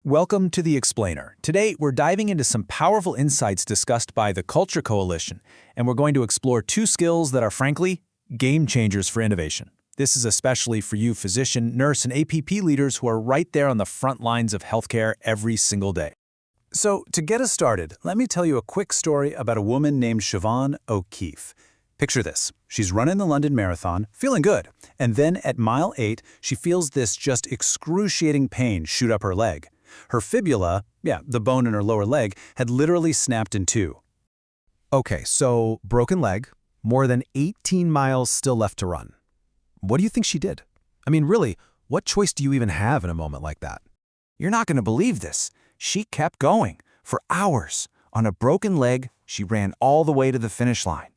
Welcome to The Explainer. Today, we're diving into some powerful insights discussed by the Culture Coalition, and we're going to explore two skills that are, frankly, game changers for innovation. This is especially for you physician, nurse, and APP leaders who are right there on the front lines of healthcare every single day. So, to get us started, let me tell you a quick story about a woman named Siobhan O'Keefe. Picture this. She's running the London Marathon, feeling good, and then at mile 8, she feels this just excruciating pain shoot up her leg. Her fibula, the bone in her lower leg, had literally snapped in two. Okay, so broken leg, more than 18 miles still left to run. What do you think she did? I mean, really, what choice do you even have in a moment like that? You're not going to believe this. She kept going for hours. On a broken leg, she ran all the way to the finish line.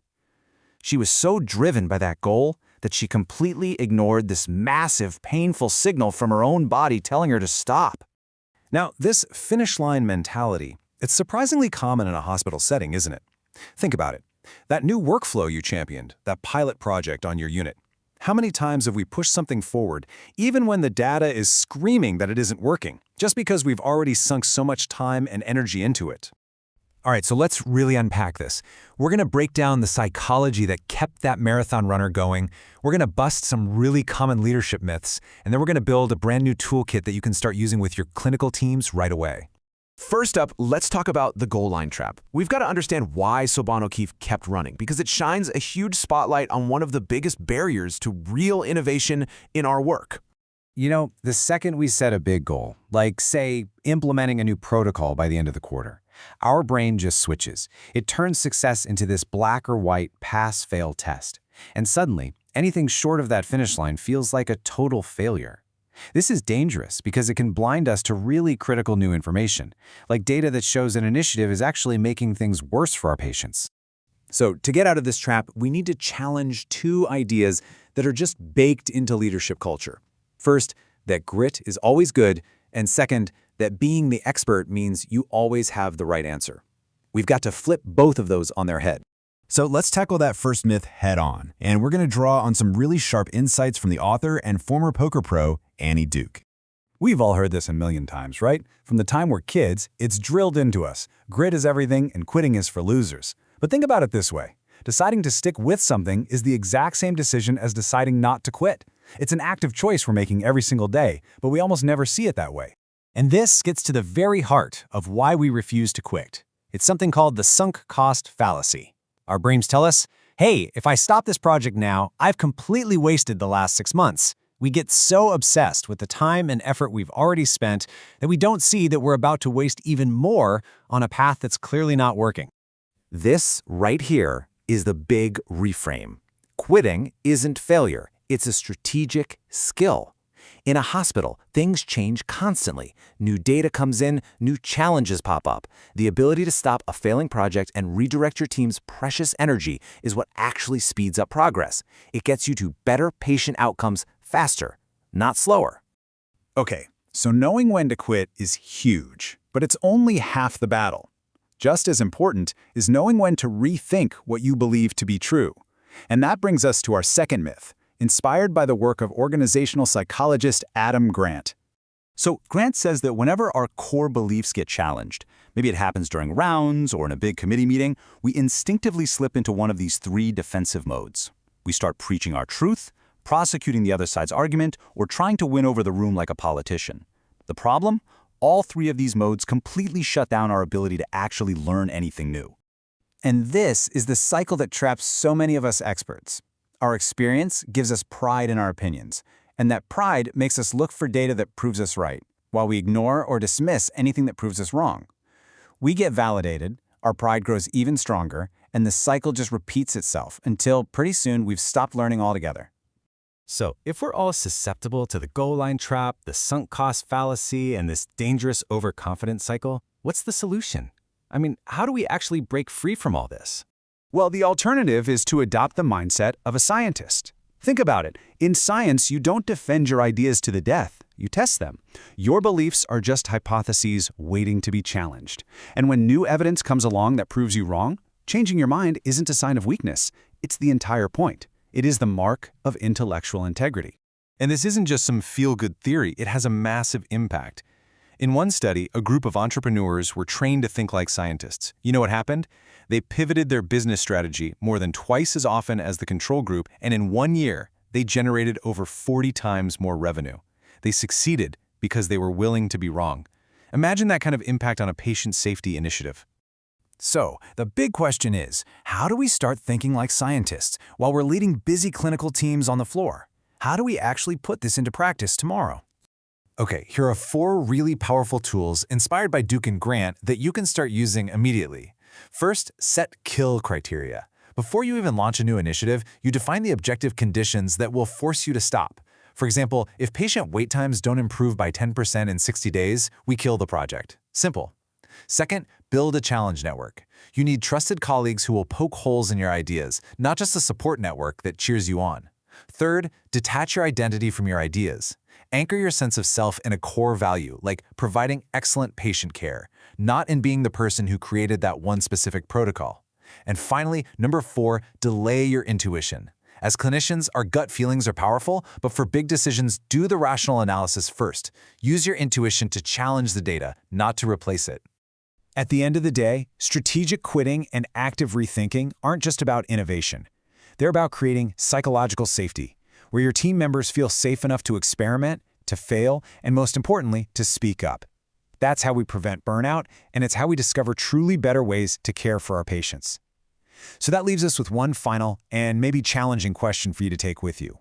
She was so driven by that goal that she completely ignored this massive, painful signal from her own body telling her to stop. Now, this finish line mentality, it's surprisingly common in a hospital setting, isn't it? Think about it. That new workflow you championed, that pilot project on your unit. How many times have we pushed something forward, even when the data is screaming that it isn't working, just because we've already sunk so much time and energy into it? All right, so let's really unpack this. We're going to break down the psychology that kept that marathon runner going. We're going to bust some really common leadership myths, and then we're going to build a brand new toolkit that you can start using with your clinical teams right away. First up, let's talk about the goal line trap. We've got to understand why Siobhan O'Keefe kept running, because it shines a huge spotlight on one of the biggest barriers to real innovation in our work. You know, the second we set a big goal, like, say, implementing a new protocol by the end of the quarter, our brain just switches. It turns success into this black or white pass-fail test. And suddenly, anything short of that finish line feels like a total failure. This is dangerous because it can blind us to really critical new information, like data that shows an initiative is actually making things worse for our patients. So, to get out of this trap, we need to challenge two ideas that are just baked into leadership culture. First, that grit is always good, and second, that being the expert means you always have the right answer. We've got to flip both of those on their head. So let's tackle that first myth head on, and we're going to draw on some really sharp insights from the author and former poker pro, Annie Duke. We've all heard this a million times, right? From the time we're kids, it's drilled into us. Grit is everything and quitting is for losers. But think about it this way. Deciding to stick with something is the exact same decision as deciding not to quit. It's an active choice we're making every single day, but we almost never see it that way. And this gets to the very heart of why we refuse to quit. It's something called the sunk cost fallacy. Our brains tell us, hey, if I stop this project now, I've completely wasted the last 6 months. We get so obsessed with the time and effort we've already spent that we don't see that we're about to waste even more on a path that's clearly not working. This right here is the big reframe. Quitting isn't failure. It's a strategic skill. In a hospital, things change constantly. New data comes in, new challenges pop up. The ability to stop a failing project and redirect your team's precious energy is what actually speeds up progress. It gets you to better patient outcomes faster, not slower. Okay, so knowing when to quit is huge, but it's only half the battle. Just as important is knowing when to rethink what you believe to be true. And that brings us to our second myth, inspired by the work of organizational psychologist Adam Grant. So Grant says that whenever our core beliefs get challenged, maybe it happens during rounds or in a big committee meeting, we instinctively slip into one of these three defensive modes. We start preaching our truth, prosecuting the other side's argument, or trying to win over the room like a politician. The problem? All three of these modes completely shut down our ability to actually learn anything new. And this is the cycle that traps so many of us experts. Our experience gives us pride in our opinions, and that pride makes us look for data that proves us right, while we ignore or dismiss anything that proves us wrong. We get validated, our pride grows even stronger, and the cycle just repeats itself until pretty soon we've stopped learning altogether. So if we're all susceptible to the goal line trap, the sunk cost fallacy, and this dangerous overconfidence cycle, what's the solution? I mean, how do we actually break free from all this? Well, the alternative is to adopt the mindset of a scientist. Think about it. In science, you don't defend your ideas to the death. You test them. Your beliefs are just hypotheses waiting to be challenged. And when new evidence comes along that proves you wrong, changing your mind isn't a sign of weakness. It's the entire point. It is the mark of intellectual integrity. And this isn't just some feel-good theory. It has a massive impact. In one study, a group of entrepreneurs were trained to think like scientists. You know what happened? They pivoted their business strategy more than twice as often as the control group, and in 1 year, they generated over 40 times more revenue. They succeeded because they were willing to be wrong. Imagine that kind of impact on a patient safety initiative. So, the big question is, how do we start thinking like scientists while we're leading busy clinical teams on the floor? How do we actually put this into practice tomorrow? Okay, here are 4 really powerful tools inspired by Duke and Grant that you can start using immediately. First, set kill criteria. Before you even launch a new initiative, you define the objective conditions that will force you to stop. For example, if patient wait times don't improve by 10% in 60 days, we kill the project. Simple. Second, build a challenge network. You need trusted colleagues who will poke holes in your ideas, not just a support network that cheers you on. Third, detach your identity from your ideas. Anchor your sense of self in a core value, like providing excellent patient care, not in being the person who created that one specific protocol. And finally, number 4, delay your intuition. As clinicians, our gut feelings are powerful, but for big decisions, do the rational analysis first. Use your intuition to challenge the data, not to replace it. At the end of the day, strategic quitting and active rethinking aren't just about innovation. They're about creating psychological safety, where your team members feel safe enough to experiment, to fail, and most importantly, to speak up. That's how we prevent burnout, and it's how we discover truly better ways to care for our patients. So that leaves us with one final and maybe challenging question for you to take with you.